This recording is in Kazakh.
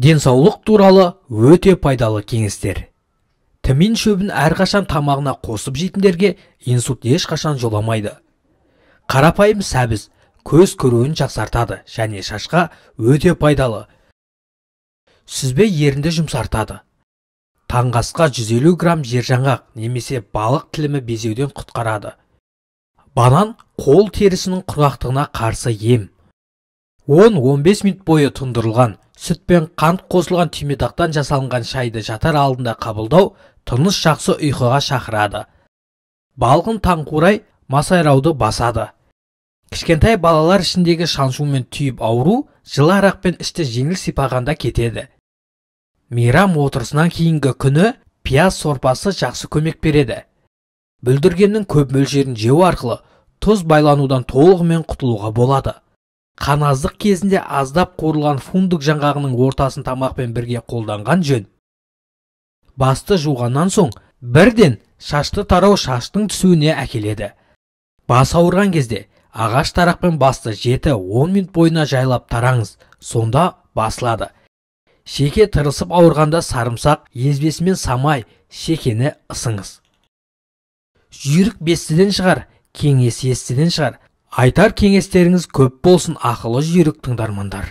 Денсаулық туралы өте пайдалы кеңестер. Тмин шөбін әрқашан тамағына қосып жейтіндерге инсульт ешқашан жоламайды. Қарапайым сәбіз көз көруін жақсартады және шашқа өте пайдалы. Сүзбе ерінді жұмсартады. Таңғасқа 150 грамм жержаңғақ немесе балық тілімі безеуден құтқарады. Банан қол терісінің құрғақтығына қарсы ем. 10-15 минут бойы тұндырылған сүт пен қант қосылған түйметақтан жасалынған шайды жатар алдында қабылдау тыныс жақсы ұйқыға шақырады. Балғын таңқурай масайрауды басады. Кішкентай балалар ішіндегі шаншумен түйіп ауру жылы арақпен ішті жеңіл сипағанда кетеді. Мейрам отырысынан кейінгі күні пияз сорпасы жақсы көмек береді. Бүлдіргеннің көп мөлшерін жеу арқылы тұз байланудан толығымен құтылуға болады. Қаназдық кезінде аздап қуырылған фундук жаңғағының ортасын тамақпен бірге қолданған жөн. Басты жуғаннан соң бірден шашты тарау шаштың түсуіне әкеледі. Бас ауырған кезде ағаш тарақпен басты 7-10 минут бойына жайлап тараңыз, сонда басылады. Шеке тырысып ауырғанда сарымсақ езбесімен самай шекені ысыңыз. Жүйрік бестіден шығар, кеңес естіден шығар. Айтар кеңестеріңіз көп болсын ақылы жүйрік тыңдармандар.